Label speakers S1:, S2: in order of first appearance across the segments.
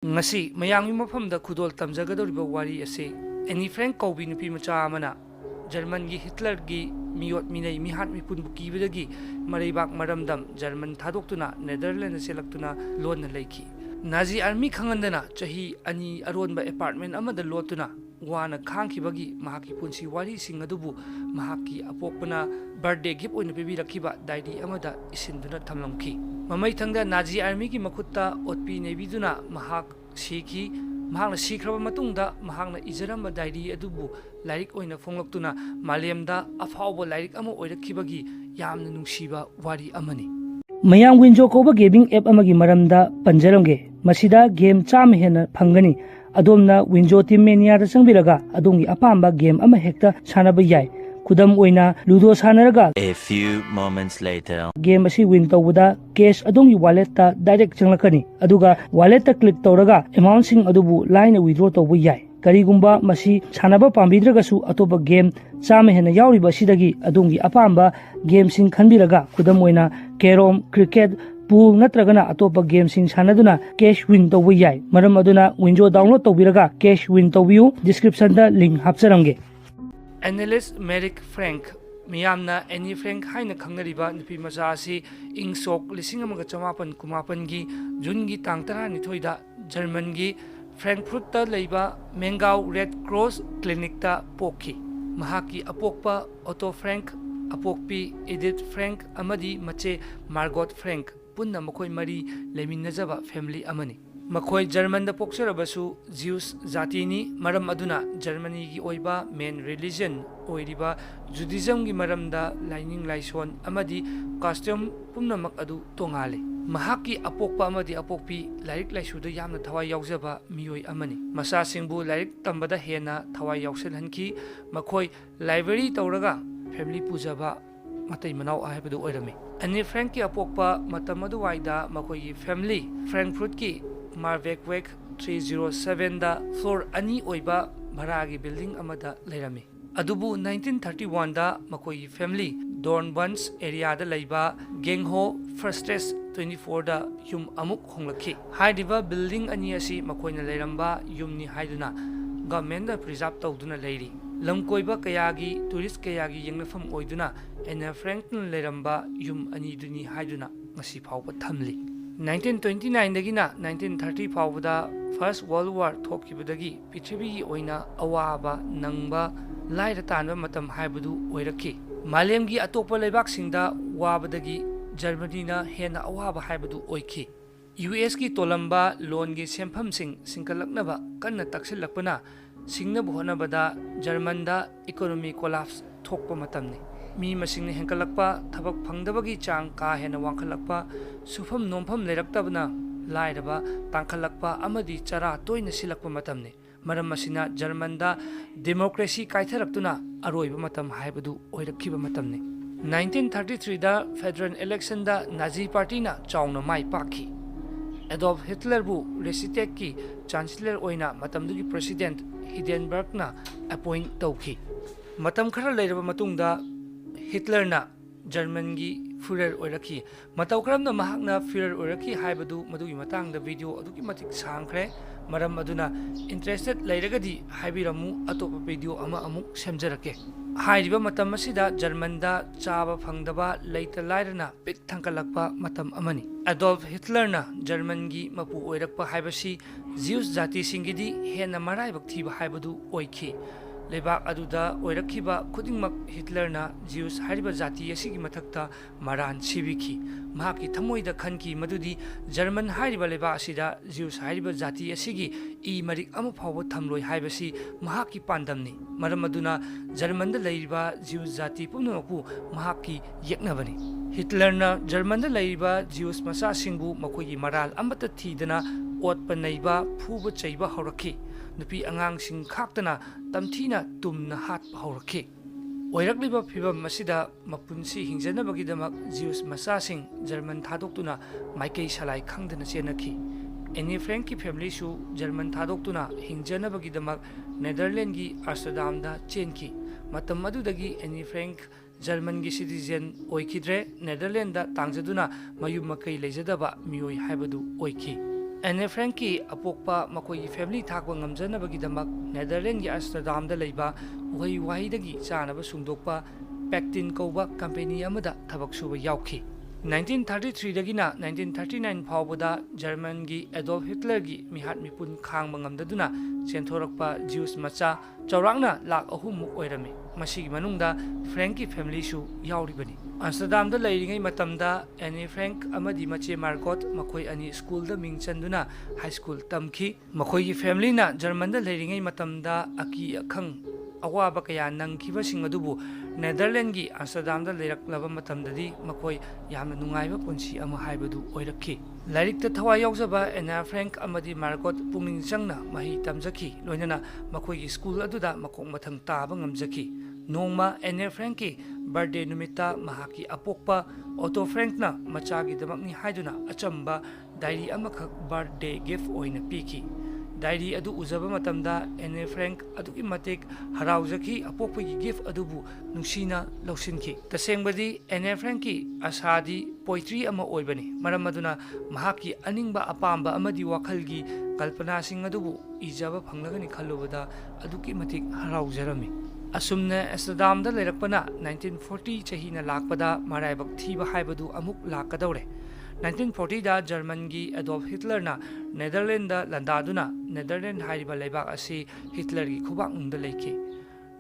S1: ngasi mayangmi mafamda khudol tamjagadoriba wari ase Anne Frank kaubi nupi macha amana German gi Hitler gi miyot minai mihat mipun bukibadagi maraibak maramdam German thadokuna Netherlands selaktuna lon leiki Nazi army khangandana chahi ani aronba apartment amada lotuna wana khangkhibagi mahaki punsi wari sing adubu mahaki apokpana birthday gift oina pibirakhiba diary amada isinduna thamlamki mamai thangda Nazi army gi makutta otpi nebiduna mahak siki mahakna sikraba matungda mahakna ijaramba diary adubu lairik oina phonglaktuna malemda afawba lairik ama oirakhibagi yamna nungsiba wari amani mayam winjo koba gaming app amagi maramda panjaramge masida game cham hena phangani adomna winjo team mania da sangbiraga adongi apamba game ama hekta sanaba yai kudam oina ludo sanaraga
S2: A few moments later
S1: game asi win tawuda cash adongi wallet ta direct changlakani aduga wallet ta click tawraga amount sing adubu line withdraw tawbu yai karigumba masi sanaba pambidragasu atoba game chama hena yauriba sidagi adongi apamba game sing khanbiraga kudam oina carom cricket pool natragana atopa game sing sanaduna cash win tawbu yai maram aduna winjo download tawbiraga cash win tawbiu description da link hapcharamge Analyst Merrick Frank miyamna Anne Frank haina khangnariba nupi macha asi ingsok 1998 gi June gi tang 12 da German gi Frankfurt ta leiba Mengau Red Cross Clinic ta pokhi mahaki apokpa Otto Frank apokpi Edith Frank amadi mache Margot Frank punna makoi mari leminajaba family amani makoi German da pokcharabasu Jews zatini maram aduna Germany gi oiba main religion oiriba Judaism gi maramda lining laison amadi costume pumnamak adu tongale mahaki apokpa amadi apokpi lairik laisuda yamna thawai yaujaba miyoi amani masa singbu lairik tambada hena thawai yauselhanki makoi library tawraga family pujaba matai manau ahibadu oirami Anne Frank ki apokpa matamadu waida makoi family Frankfurt ki Marwegweg 307 da floor ani oiba bharagi building amada leirami adubu 1931 da makoi family Dornbuns area da leiba Gengho First 24 da yum amuk honglakhi haidiba building ani asi makoina leiramba yumni haiduna government da preserve tawduna leiri lamkoiba kayagi tourist kayagi yengnafam oiduna Anne Frank leiramba yum ani duni haiduna ngasi phawba thamli 1929 dagina 1930 fawda First World War thokibadagi Prithvi oina awaba nangba laira tanba matam haibadu oirakhi malemgi atopa leibak singda wabadagi Germany na hena awaba haibadu oikhi US ki tolamba loan gi sempham sing singkalaknaba kanna taksilakpana singna bhonabada German da economy collapse thokpa matamni mi masingni henkalakpa thabak phangdabagi chang ka hena wangkhalakpa sufam nompham leiraktabna lairaba tangkhalakpa amadi chara toina silakpa matamni maram masina German da democracy kaitharaktuna aroiba matam haibadu oirakhiba matamni 1933 da federal election da Nazi party na chauna mai pakhi Adolf Hitler bu Resitek ki chancellor oina matamdugi president Hindenburg na appoint tawki matam khara leiraba matungda Hitler na German gi Führer oirakhi mataw karamna mahakna Führer oirakhi haibadu madugi matangda video adugi matik sangkhre maram aduna interested leiragadi haibiramu atopa video ama amuk semjarake hairiba matam asida German da chaba phangdaba leita lairana pik thangkalakpa matam amani Adolf Hitler na German gi mapu oirakpa haibasi Jews jati singidi hena maraibak thiba haibadu oikhi lebak aduda oirakhiba khudingmak Hitler na Jews hariba jati asigi mathakta maran sibiki mahaki thamoida khanki madudi German hariba leba asida Jews hariba jati asigi I marik ama phawba thamloi haibasi mahaki pandamni maram aduna German da leiba Jews jati pumnaku mahaki yeknabani Hitler na German da leiba Jews masa singbu makogi maral amata thidana otpa neiba phuba cheiba horakhi nupi angang sing khaktana tamthina tumna hat haurakhi oirakliba phibam masida mapunsi hingjanabagidama Jews masa sing German thadoktuna maikei salai khangdana chenakhi Anne Frank ki family su German thadoktuna hingjanabagidama Netherlands gi Amsterdam da chenki matam adudagi Anne Frank German gi citizen oikidre Netherlands da tangjaduna mayum makai lejadaba mioi haibadu oiki Anne Frankki apokpa makoigi family thakwa ngamjanabagidamak Netherlands gi Amsterdamda leiba uhai wahidagi chanaba sungdokpa Pectin kauba company amada thabak suba yaukhi 1933 dagina 1939 phawbada German gi Adolf Hitler gi mihat mipun khangba ngamdaduna chentorakpa Jews macha chawrangna lakh ahumuk oirame masigi manungda Frankki family su yauribani Amsterdam da leiringai matamda Anne Frank amadi mache Margot makoi ani school da mingchanduna high school tamki makoi gi family na German da leiringai matamda aki akhang awaba kaya nangkhibasing adubu Netherlands gi Amsterdam da leiraklaba matamdadi makoi yamna nungaiba punsi ama haibadu oirakhi Lairik ta thawai yaujaba Anne Frank amadi Margot pungning changna mahi tamjaki loinana makoi gi school aduda makong mathang taba ngamjaki Nongma Anne Frankki birthday numita mahaki apokpa Otto Frankna machagi damakni haiduna achamba diary amakak birthday gift oina piki diary adu uzaba matamda Anne Frank aduki matek haraujaki apokpagi gift adubu nungsina lausinki tasengbadi Anne Frankki asadi poetry ama oibani maram aduna mahaki aningba apamba amadi wakhalgi kalpana sing adubu ijaba phanglagani khallubada aduki matek haraujarami Asumna Amsterdam da leirakpana 1940 chahina lakpada maraibak thiba haibadu amuk lakadawre 1940 da German gi Adolf Hitler na Netherlands da landaduna Netherlands haiba leibak asi Hitler gi khubak ungda leiki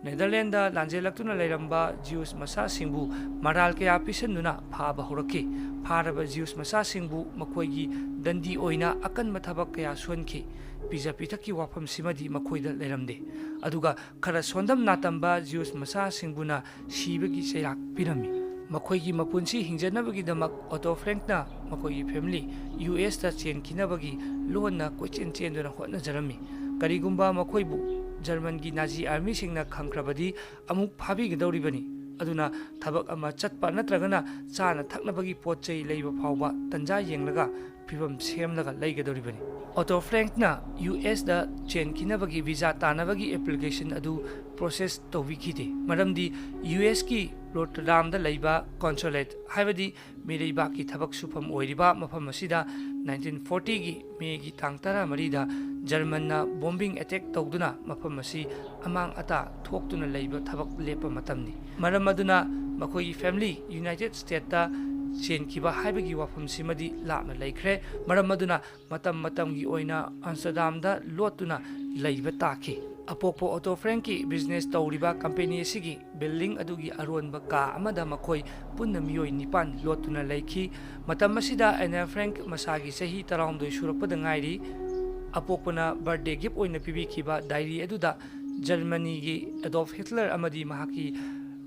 S1: Netherlands da lanjelaktuna leiramba Jews masa singbu maral kaya pisanduna phaba horaki pharaba Jews masa singbu makoigi dandi oina akan mathabak kaya suanki Pija pitaki wafam simadi makoida leiramde aduga khara sondam natamba Jews masa singbuna sibagi seirak pirami makoigi mapunsi hingjanabagi damak Otto Frankna makoigi family US da chen kinabagi lonna kochen chenduna hotna jarami karigumba makoibu German gi Nazi army singna khangkrabadi amuk phabi gidawribani aduna thabak ama chatpa natragana chana thaknabagi potchei leiba phawba tanja yenglaga pibam semlaga leigadawribani Otto Frankna US da chen kinabagi visa tanabagi application adu process tawikide maramdi US ki Rotterdam da leiba consulate haibadi mireiba ki thabak sufam oiriba mafam asida 1940 gi May gi tangtara marida German na bombing attack tawduna mafam asi amang ata thoktuna leiba thabak lepa matamni maram aduna makoi family United States da chen kiba haibagi wafam simadi lapna laikre maram aduna matam gi oina Amsterdam da lotuna leiba taki apokpo Otto Frankki business tawriba company sigi building adugi aronba ka amada makoi punna miyoi nipan lotuna leiki matam masida Anne Frank masagi sahi tarawndoi surakpada ngairi apokpona birthday gift oina pibikiba diary aduda Germany gi Adolf Hitler amadi mahaki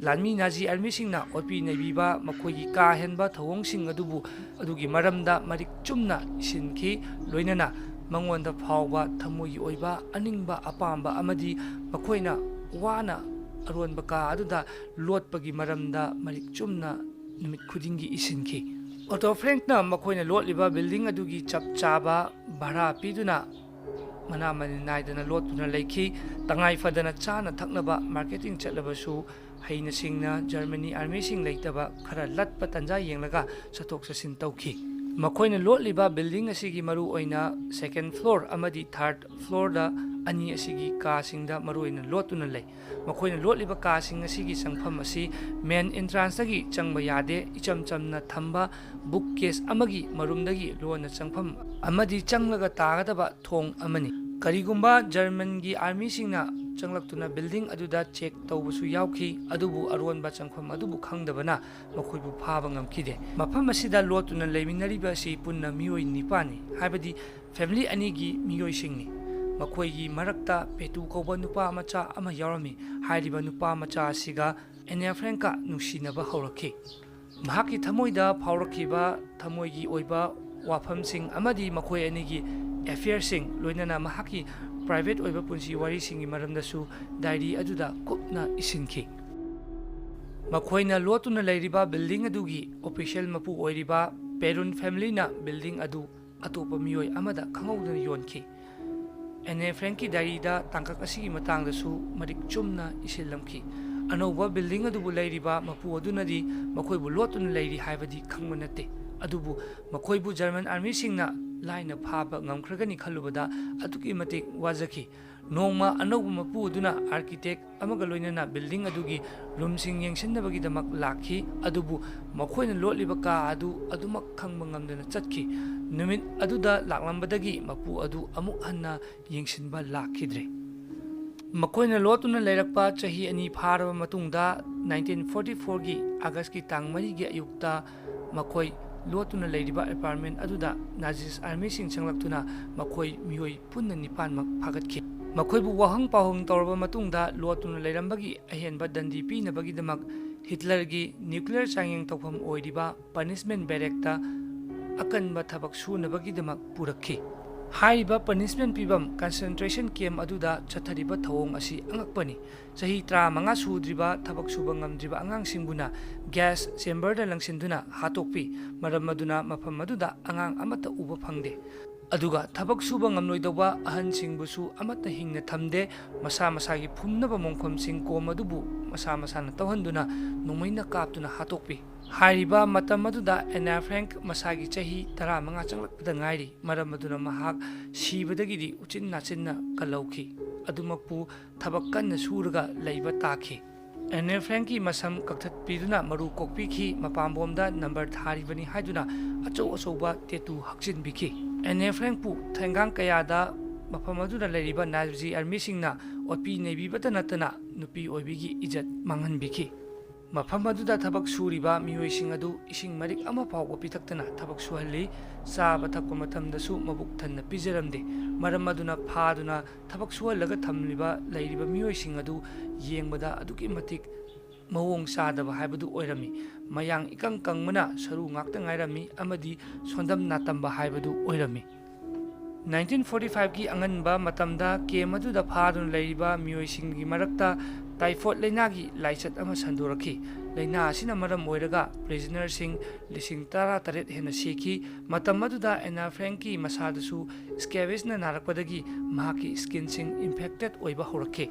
S1: Lanmi Nazi army singna opi naibiba makoigi ka henba thawong sing adubu adugi maramda marik chumna isinki loinana mangonda phawba thamogi oiba aningba apamba amadi makoina wana aronba ka aduda lotpagi maramda marik chumna numit khudingi isinki Otto Frankna makoina lotliba building adugi chap chaba bhara piduna mana mani naidana lotuna leiki tangai fadana chana thaknaba marketing chatlabasu haina singna Germany army sing leitaba khara latpa tanja yenglaga satok sasin tawki makoina lotliba building asigi maru oina second floor amadi third floor da ani asigi ka singda maru oina lotuna lei makoina lotliba ka sing asigi sangpham asi main entrance dagi changba yade icham chamna thamba bookcase amagi marumdagi lona changpham amadi changlaga tagadaba thong amani karigumba German gi army singna changlak-tuna building aduda check tawbusu yauki adubu aronba changpham adubu khangdabana makoibu phaba ngamkide mafam asida lotuna leiminariba si punna miyoi nipani haibadi family anigi miyoi singni makoigi marakta petu kauba nupa macha ama yaurami hairiba nupa macha asiga Anne Frankka nungsinaba haurakhi mahaki thamoida phaurakhiba thamoigi oiba wafamsing amadi makoi anigi affair sing loinana mahaki private oiba punsi wari singi maramdasu diary aduda kupna isinki makoina lotuna leiriba building adugi official mapu oiriba Perun family na building adu atopa miyoi amada khangawdana yonki Anne Frankki diary da tangkak asigi matangdasu marik chumna isilamki anauba building adubu leiriba mapu adunadi makoibu lotuna leiri haibadi khangmanate adubu makoibu German army singna ꯂꯥꯏꯅ ꯐꯥꯕ ꯉꯝꯈ꯭ꯔꯒꯅꯤ ꯈꯜꯂꯨꯕꯗ ꯑꯗꯨꯛꯀꯤ ꯃꯇꯤꯛ ꯋꯥꯖꯈꯤ ꯅꯣꯡꯃ ꯑꯅꯧꯕ ꯃꯄꯨ ꯑꯗꯨꯅ architect ꯑꯃꯒ ꯂꯣꯏꯅꯅ ꯕꯤꯜꯗꯤꯡ ꯑꯗꯨꯒꯤ ꯔꯨꯝꯁꯤꯡ ꯌꯦꯡꯁꯤꯟꯅꯕꯒꯤꯗꯃꯛ ꯂꯥꯛꯈꯤ ꯑꯗꯨꯕꯨ ꯃꯈꯣꯏꯅ ꯂꯣꯠꯂꯤꯕ ꯀꯥ ꯑꯗꯨ ꯑꯗꯨꯃꯛ ꯈꯪꯕ ꯉꯝꯗꯅ ꯆꯠꯈꯤ ꯅꯨꯃꯤꯠ ꯑꯗꯨꯗ ꯂꯥꯛꯂꯝꯕꯗꯒꯤ ꯃꯄꯨ ꯑꯗꯨ ꯑꯃꯨꯛ ꯍꯟꯅ ꯌꯦꯡꯁꯤꯟꯕ ꯂꯥꯛꯈꯤꯗ꯭ꯔꯦ ꯃꯈꯣꯏꯅ ꯂꯣꯠꯇꯨꯅ ꯂꯩꯔꯛꯄ ꯆꯍꯤ 2 ꯐꯥꯔꯕ ꯃꯇꯨꯡꯗ 1944ꯒꯤ ꯑꯥꯒꯁꯀꯤ ꯇꯥꯡ 4ꯒꯤ ꯑꯌꯨꯛꯇ ꯃꯈꯣꯏ ꯂꯣꯠꯇꯨꯅ ꯂꯩꯔꯤꯕ ꯑꯦꯄꯥꯔꯠꯃꯦꯟ ꯑꯗꯨꯗ ꯅꯥꯖꯤꯁ ꯑꯥꯔꯃꯤꯁꯤꯡ ꯆꯪꯂꯛꯇꯨꯅ ꯃꯈꯣꯏ ꯃꯤꯑꯣꯏ ꯄꯨꯟꯅ 9ꯃꯛ ꯐꯥꯒꯠꯈꯤ ꯃꯈꯣꯏꯕꯨ ꯋꯥꯍꯪ ꯄꯥꯎꯍꯪ ꯇꯧꯔꯕ ꯃꯇꯨꯡꯗ ꯂꯣꯠꯇꯨꯅ ꯂꯩꯔꯝꯕꯒꯤ ꯑꯍꯦꯟꯕ ꯗꯟꯗꯤ ꯄꯤꯅꯕꯒꯤꯗꯃꯛ ꯍꯤꯠꯂꯔꯒꯤ ꯅ꯭ꯌꯨꯀ꯭ꯂꯤꯌꯔ ꯆꯥꯡꯌꯦꯡ ꯇꯧꯐꯝ ꯑꯣꯏꯔꯤꯕ ꯄꯅꯤꯁꯃꯦꯟ ꯕꯦꯔꯦꯛꯇ ꯑꯀꯟꯕ ꯊꯕꯛ ꯁꯨꯅꯕꯒꯤꯗꯃꯛ ꯄꯨꯔꯛꯈꯤ ꯍꯥꯏꯔꯤꯕ ꯄꯅꯤꯁꯃꯦꯟ ꯄꯤꯕꯝ ꯀꯟꯁꯦꯟꯇ꯭ꯔꯦꯁꯟ ꯀꯦꯝꯞ ꯑꯗꯨꯗ ꯆꯠꯊꯔꯤꯕ ꯊꯧꯑꯣꯡ ꯑꯁꯤ ꯑꯉꯛꯄꯅꯤ ꯆꯍꯤ 15 ꯁꯨꯗ꯭ꯔꯤꯕ ꯊꯕꯛ ꯁꯨꯕ ꯉꯝꯗ꯭ꯔꯤꯕ ꯑꯉꯥꯡꯁꯤꯡꯕꯨꯅ ꯒ꯭ꯌꯥꯁ ꯆꯦꯝꯕꯔꯗ ꯂꯪꯁꯤꯟꯗꯨꯅ ꯍꯥꯠꯇꯣꯛꯄꯤ ꯃꯔꯝ ꯑꯗꯨꯅ ꯃꯐꯝ ꯑꯗꯨꯗ ꯑꯉꯥꯡ ꯑꯃꯠꯇ ꯎꯕ ꯐꯪꯗꯦ ꯑꯗꯨꯒ ꯊꯕꯛ ꯁꯨꯕ ꯉꯝꯂꯣꯏꯗꯧꯕ ꯑꯍꯟꯁꯤꯡꯕꯨꯁꯨ ꯑꯃꯠꯇ ꯍꯤꯡꯅ ꯊꯝꯗꯦ ꯃꯁꯥ ꯃꯁꯥꯒꯤ ꯐꯨꯝꯅꯕ ꯃꯣꯡꯐꯝꯁꯤꯡ ꯀꯣꯝ ꯑꯗꯨꯕꯨ ꯃꯁꯥ ꯃꯁꯥꯅ ꯇꯧꯍꯟꯗꯨꯅ ꯅꯣꯡꯃꯩꯅ ꯀꯥꯞꯇꯨꯅ ꯍꯥꯠꯇꯣꯛꯄꯤ ꯍꯥꯏꯔꯤꯕ ꯃꯇꯝ ꯑꯗꯨꯗ ꯑꯦꯅꯥ ꯐ꯭ꯔꯦꯡꯛ ꯃꯁꯥꯒꯤ ꯆꯍꯤ 15 ꯆꯪꯂꯛꯄꯗ ꯉꯥꯏꯔꯤ ꯃꯔꯝ ꯑꯗꯨꯅ ꯃꯍꯥꯛ ꯁꯤꯕꯗꯒꯤꯗꯤ ꯎꯆꯤꯟ ꯅꯥꯆꯤꯟꯅ ꯀꯜꯍꯧꯈꯤ ꯑꯗꯨꯃꯛꯄꯨ ꯊꯕꯛ ꯀꯟꯅ ꯁꯨꯔꯒ ꯂꯩꯕ ꯇꯥꯈꯤ ꯑꯦꯅꯦ ꯐ꯭ꯔꯦꯡꯛꯀꯤ ꯃꯁꯝ ꯀꯛꯊꯠꯄꯤꯗꯨꯅ ꯃꯔꯨ ꯀꯣꯛꯄꯤꯈꯤ ꯃꯄꯥꯝꯕꯣꯝꯗ ꯅꯝꯕꯔ ꯊꯥꯔꯤꯕꯅꯤ ꯍꯥꯏꯗꯨꯅ ꯑꯆꯧꯕ ꯇꯦꯇꯨ ꯍꯛꯆꯤꯟꯕꯤꯈꯤ ꯑꯦꯅꯦ ꯐ꯭ꯔꯦꯡꯛꯄꯨ ꯊꯦꯡꯒꯥꯡ ꯀꯌꯥꯗ ꯃꯐꯝ ꯑꯗꯨꯗ ꯂꯩꯔꯤꯕ ꯅꯥꯖꯤ ꯑꯥꯔꯃꯤꯁꯤꯡꯅ ꯑꯣꯠꯄꯤ ꯅꯩꯕꯤꯕꯇ ꯅꯠꯇꯅ ꯅꯨꯄꯤ ꯑꯣꯏꯕꯤꯒꯤ ꯏꯖꯠ ꯃꯥꯡꯍꯟꯕꯤꯈꯤ ꯃꯐꯝ ꯑꯗꯨꯗ ꯊꯕꯛ ꯁꯨꯔꯤꯕ ꯃꯤꯑꯣꯏꯁꯤꯡ ꯑꯗꯨ ꯏꯁꯤꯡ ꯃꯔꯤꯛ ꯑꯃ ꯐꯥꯎꯕ ꯄꯤꯊꯛꯇꯅ ꯊꯕꯛ ꯁꯨꯍꯜꯂꯤ ꯆꯥꯕ ꯊꯛꯄ ꯃꯇꯝꯗꯁꯨ ꯃꯕꯨꯛ ꯊꯟꯅ ꯄꯤꯖꯔꯝꯗꯦ ꯃꯔꯝ ꯑꯗꯨꯅ ꯐꯥꯗꯨꯅ ꯊꯕꯛ ꯁꯨꯍꯜꯂꯒ ꯂꯩꯔꯤꯕ ꯃꯤꯑꯣꯏꯁꯤꯡ ꯑꯗꯨ ꯌꯦꯡꯕꯗ ꯑꯗꯨꯛꯀꯤ ꯃꯇꯤꯛ ꯃꯑꯣꯡ ꯆꯥꯗꯕ ꯍꯥꯏꯕꯗꯨ ꯑꯣꯏꯔꯝꯃꯤ ꯃꯌꯥꯡ ꯏꯀꯪ ꯀꯪꯕꯅ ꯁꯔꯨ ꯉꯥꯛꯇ ꯉꯥꯏꯔꯝꯃꯤ ꯑꯃꯗꯤ ꯁꯣꯟꯗꯝ ꯅꯥꯇꯝꯕ ꯍꯥꯏꯕꯗු ꯑꯣꯏꯔꯝꯃꯤ 1945ꯒꯤ ꯑꯉꯟꯕ ꯃꯇꯝꯗ ꯀꯦꯝꯞ ꯑꯗꯨꯗ ꯐꯥꯗꯨꯅ ꯂꯩꯔꯤꯕ ꯃꯤꯑꯣꯏꯁꯤꯡꯒꯤ ꯃꯔꯛꯇ ꯇꯥꯏꯐꯣꯏꯗ ꯂꯩꯅꯥꯒꯤ ꯂꯥꯏꯆꯠ ꯑꯃ ꯁꯟꯗꯣꯔꯛꯈꯤ ꯂꯩꯅꯥ ꯑꯁꯤꯅ ꯃꯔꯝ ꯑꯣꯏꯔꯒ ꯄ꯭ꯔꯤꯖꯅꯔꯁꯤꯡ 18,000 ꯍꯦꯟꯅ ꯁꯤꯈꯤ ꯃꯇꯝ ꯑꯗꯨꯗ ꯑꯦꯅꯥ ꯐ꯭ꯔꯦꯡꯛꯀꯤ ꯃꯁꯥꯗꯁꯨ ꯁ꯭ꯀꯦꯕꯤꯁꯅ ꯅꯥꯔꯛꯄꯗꯒꯤ ꯃꯍꯥꯛꯀꯤ ꯁ꯭ꯀꯤꯟꯁꯤꯡ ꯏꯟꯐꯦꯛꯇꯦꯗ ꯑꯣꯏꯕ ꯍꯧꯔꯛꯈꯤ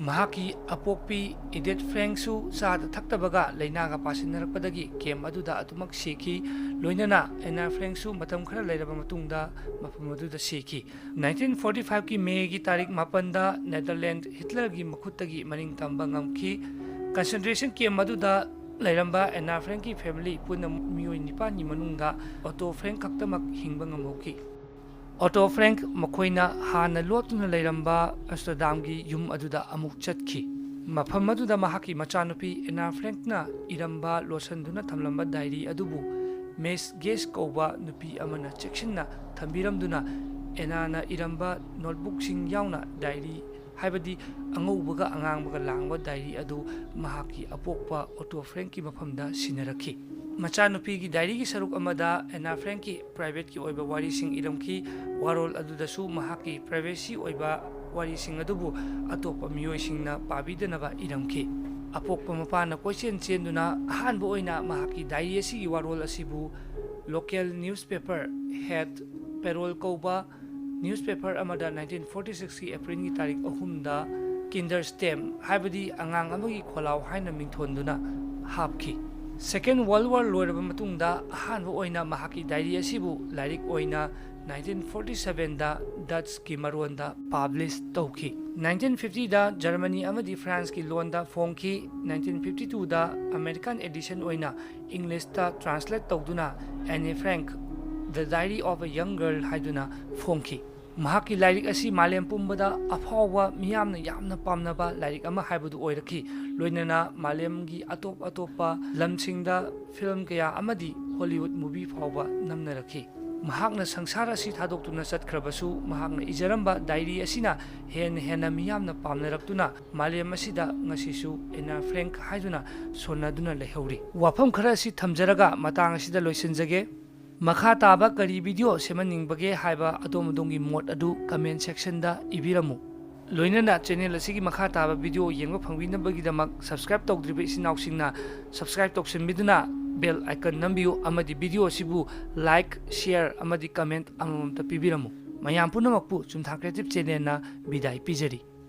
S1: ꯃꯍꯥꯛꯀꯤ ꯑꯄꯣꯛꯄꯤ ꯏꯗꯤꯠ ꯐ꯭ꯔꯦꯡꯛꯁꯨ ꯆꯥꯗ ꯊꯛꯇꯕꯒ ꯂꯩꯅꯥꯒ ꯄꯥꯁꯤꯟꯅꯔꯛꯄꯗꯒꯤ ꯀꯦꯝꯞ ꯑꯗꯨꯗ ꯑꯗꯨꯃꯛ ꯁꯤꯈꯤ ꯂꯣꯏꯅꯅ ꯑꯦꯅꯥ ꯐ꯭ꯔꯦꯡꯛꯁꯨ ꯃꯇꯝ ꯈꯔ ꯂꯩꯔꯕ ꯃꯇꯨꯡꯗ ꯃꯐꯝ ꯑꯗꯨꯗ ꯁꯤꯈꯤ 1945ꯒꯤ ꯃꯦꯒꯤ ꯇꯥꯔꯤꯛ 7ꯗ ꯅꯦꯗꯔꯂꯦꯟꯗ ꯍꯤꯠꯂꯔꯒꯤ ꯃꯈꯨꯠꯇꯒꯤ ꯃꯅꯤꯡꯇꯝꯕ ꯉꯝꯈꯤ ꯀꯟꯁꯦꯟꯇ꯭ꯔꯦꯁꯟ ꯀꯦꯝꯞ ꯑꯗꯨꯗ ꯂꯩꯔꯝꯕ ꯑꯦꯅꯥ ꯐ꯭ꯔꯦꯡꯛꯀꯤ ꯐꯦꯃꯤꯂꯤ ꯄꯨꯟꯅ ꯃꯤꯑꯣꯏ 9ꯒꯤ ꯃꯅꯨꯡꯗ ꯑꯣꯇꯣ ꯐ꯭ꯔꯦꯡꯛ ꯈꯛꯇꯃꯛ ꯍꯤꯡꯕ ꯉꯝꯍꯧꯈꯤ ꯑꯣꯇꯣ ꯐ꯭ꯔꯦꯡꯛ ꯃꯈꯣꯏꯅ ꯍꯥꯟꯅ ꯂꯣꯠꯇꯨꯅ ꯂꯩꯔꯝꯕ ꯑꯝꯁꯇꯔꯗꯥꯝꯒꯤ ꯌꯨꯝ ꯑꯗꯨꯗ ꯑꯃꯨꯛ ꯆꯠꯈꯤ ꯃꯐꯝ ꯑꯗꯨꯗ ꯃꯍꯥꯛꯀꯤ ꯃꯆꯥꯅꯨꯄꯤ ꯑꯦꯅꯥ ꯐ꯭ꯔꯦꯡꯛꯅ ꯏꯔꯝꯕ ꯂꯣꯠꯁꯤꯟꯗꯨꯅ ꯊꯝꯂꯝꯕ ꯗꯥꯏꯔꯤ ꯑꯗꯨꯕꯨ ꯃꯤꯁ ꯒꯦꯁ ꯀꯧꯕ ꯅꯨꯄꯤ ꯑꯃꯅ ꯆꯦꯛꯁꯤꯟꯅ ꯊꯝꯕꯤꯔꯝꯗꯨꯅ ꯑꯦꯅꯥꯅ ꯏꯔꯝꯕ ꯅꯣꯠꯕꯨꯛꯁꯤꯡ ꯌꯥꯎꯅ ꯗꯥꯏꯔꯤ ꯍꯥꯏꯕꯗꯤ ꯑꯉꯧꯕꯒ ꯑꯉꯥꯡꯕꯒ ꯂꯥꯡꯕ ꯗꯥꯏꯔꯤ ꯑꯗꯨ ꯃꯍꯥꯛꯀꯤ ꯑꯄꯣꯛꯄ ꯑꯣꯇꯣ ꯐ꯭ꯔꯦꯡꯛꯀꯤ ꯃꯐꯝꯗ ꯁꯤꯟꯅꯔꯛꯈꯤ ꯃꯆꯥꯅꯨꯄꯤꯒꯤ ꯗꯥꯏꯔꯤꯒꯤ ꯁꯔꯨꯛ ꯑꯃꯗ ꯑꯦꯅꯥ ꯐ꯭ꯔꯦꯡꯛꯀꯤ ꯄ꯭ꯔꯥꯏꯚꯦꯠꯀꯤ ꯑꯣꯏꯕ ꯋꯥꯔꯤꯁꯤꯡ ꯏꯔꯝꯈꯤ ꯋꯥꯔꯣꯜ ꯑꯗꯨꯗꯁꯨ ꯃꯍꯥꯛꯀꯤ ꯄ꯭ꯔꯥꯏꯚꯦꯁꯤ ꯑꯣꯏꯕ ꯋꯥꯔꯤꯁꯤꯡ ꯑꯗꯨꯕꯨ ꯑꯇꯣꯞꯄ ꯃꯤꯑꯣꯏꯁꯤꯡꯅ ꯄꯥꯕꯤꯗꯅꯕ ꯏꯔꯝꯈꯤ ꯑꯄꯣꯛꯄ ꯃꯄꯥꯅ ꯀꯣꯏꯆꯦꯟ ꯆꯦꯟꯗꯨꯅ ꯑꯍꯥꯟꯕ ꯑꯣꯏꯅ ꯃꯍꯥꯛꯀꯤ ꯗꯥꯏꯔꯤ ꯑꯁꯤꯒꯤ ꯋꯥꯔꯣꯜ ꯑꯁꯤꯕꯨ ꯂꯣꯀꯦꯜ ꯅ꯭ꯌꯨꯁꯄꯦꯄꯔ ꯍꯦꯠ ꯄꯦꯔꯣꯜ ꯀꯧꯕ ꯅ꯭ꯌꯨꯁꯄꯦꯄꯔ ꯑꯃꯗ 1946ꯒꯤ ꯑꯦꯄ꯭ꯔꯤꯜꯒꯤ ꯇꯥꯔꯤꯛ 3ꯗ ꯀꯤꯟꯗꯔꯁꯇꯦꯝ ꯍꯥꯏꯕꯗꯤ ꯑꯉꯥꯡ ꯑꯃꯒꯤ ꯈꯣꯜꯂꯥꯎ ꯍꯥꯏꯅ ꯃꯤꯡꯊꯣꯟꯗꯨꯅ ꯍꯥꯞꯈꯤ ꯁꯦꯀꯦꯟ ꯋꯥꯔꯜ ꯋꯥꯔ ꯂꯣꯏꯔꯕ ꯃꯇꯨꯡꯗ ꯑꯍꯥꯟꯕ ꯑꯣꯏꯅ ꯃꯍꯥꯛꯀꯤ ꯗꯥꯏꯔꯤ ꯑꯁꯤꯕꯨ ꯂꯥꯏꯔꯤꯛ ꯑꯣꯏꯅ 1947ꯗ ꯗꯆꯀꯤ ꯃꯔꯣꯟꯗ ꯄꯥꯕ꯭ꯂꯤꯁ ꯇꯧꯈꯤ 1950ꯗ ꯖꯔꯃꯅꯤ ꯑꯃꯗꯤ ꯐ꯭ꯔꯥꯟꯁꯀꯤ ꯂꯣꯟꯗ ꯐꯣꯡꯈꯤ 1952ꯗ ꯑꯃꯦꯔꯤꯀꯥꯟ ꯑꯦꯗꯤꯁꯟ ꯑꯣꯏꯅ ꯏꯪꯂꯤꯁꯇ ꯇ꯭ꯔꯥꯟꯁꯂꯦꯠ ꯇꯧꯗꯨꯅ ꯑꯦꯅꯤ ꯐ꯭ꯔꯦꯡꯛ ꯗ ꯗꯥꯏꯔꯤ ꯑꯣꯐ ꯑ ꯌꯪ ꯒꯔꯜ ꯍꯥꯏꯗꯨꯅ ꯐꯣꯡꯈꯤ ꯃꯍꯥꯛꯀꯤ ꯂꯥꯏꯔꯤꯛ ꯑꯁꯤ ꯃꯥꯂꯦꯝ ꯄꯨꯝꯕꯗ ꯑꯐꯥꯎꯕ ꯃꯤꯌꯥꯝꯅ ꯌꯥꯝꯅ ꯄꯥꯝꯅꯕ ꯂꯥꯏꯔꯤꯛ ꯑꯃ ꯍꯥꯏꯕꯗꯨ ꯑꯣꯏꯔꯛꯈꯤ ꯂꯣꯏꯅꯅ ꯃꯥꯂꯦꯝꯒꯤ ꯑꯇꯣꯞ ꯑꯇꯣꯞꯄ ꯂꯝꯁꯤꯡꯗ ꯐꯤꯜꯝ ꯀꯌꯥ ꯑꯃꯗꯤ ꯍꯣꯂꯤꯋꯨꯗ ꯃꯨꯚꯤ ꯐꯥꯎꯕ ꯅꯝꯅꯔꯛꯈꯤ ꯃꯍꯥꯛꯅ ꯁꯪꯁꯥꯔ ꯑꯁꯤ ꯊꯥꯗꯣꯛꯇꯨꯅ ꯆꯠꯈ꯭ꯔꯕꯁꯨ ꯃꯍꯥꯛꯅ ꯏꯖꯔꯝꯕ ꯗꯥꯏꯔꯤ ꯑꯁꯤꯅ ꯍꯦꯟꯅ ꯃꯤꯌꯥꯝꯅ ꯄꯥꯝꯅꯔꯛꯇꯨꯅ ꯃꯥꯂꯦꯝ ꯑꯁꯤꯗ ꯉꯁꯤꯁꯨ ꯑꯦꯅꯥ ꯐ꯭ꯔꯦꯡꯛ ꯍꯥꯏꯗꯨꯅ ꯁꯣꯟꯅꯗꯨꯅ ꯂꯩꯍꯧꯔꯤ ꯋꯥꯐꯝ ꯈꯔ ꯑꯁꯤ ꯊꯝꯖꯔꯒ ꯃꯇꯥꯡ ꯑꯁꯤꯗ ꯂꯣꯏꯁꯤꯟꯖꯒꯦ ꯃꯈꯥ ꯇꯥꯕ ꯀꯔꯤ ꯚꯤꯗꯤꯑꯣ ꯁꯦꯝꯍꯟꯅꯤꯡꯕꯒꯦ ꯍꯥꯏꯕ ꯑꯗꯣꯝꯒꯤ ꯃꯣꯠ ꯑꯗꯨ ꯀꯃꯦꯟ ꯁꯦꯛꯁꯟꯗ ꯏꯕꯤꯔꯝꯃꯨ ꯂꯣꯏꯅꯅ ꯆꯦꯅꯦꯜ ꯑꯁꯤꯒꯤ ꯃꯈꯥ ꯇꯥꯕ ꯚꯤꯗꯤꯑꯣ ꯌꯦꯡꯕ ꯐꯪꯕꯤꯅꯕꯒꯤꯗꯃꯛ ꯁꯕꯁꯀ꯭ꯔꯥꯏꯕ ꯇꯧꯗ꯭ꯔꯤꯕ ꯏꯆꯤꯟꯅꯥꯎꯁꯤꯡꯅ ꯁꯕꯁꯀ꯭ꯔꯥꯏꯕ ꯇꯧꯁꯤꯟꯕꯤꯗꯨꯅ ꯕꯦꯜ ꯑꯥꯏꯀꯟ ꯅꯝꯕꯤꯌꯨ ꯑꯃꯗꯤ ꯚꯤꯗꯤꯑꯣ ꯑꯁꯤꯕꯨ ꯂꯥꯏꯛ ꯁꯤꯌꯔ ꯑꯃꯗꯤ ꯀꯃꯦꯟꯠ ꯑꯃꯃꯝꯇ ꯄꯤꯕꯤꯔꯝꯃꯨ ꯃꯌꯥꯝ ꯄꯨꯝꯅꯃꯛꯄꯨ ꯆꯨꯝꯊꯥ ꯀ꯭ꯔꯤꯌꯦꯇꯤꯚ ꯆꯦꯅꯦꯜꯅ ꯕꯤꯗꯥꯏ ꯄꯤꯖꯔꯤ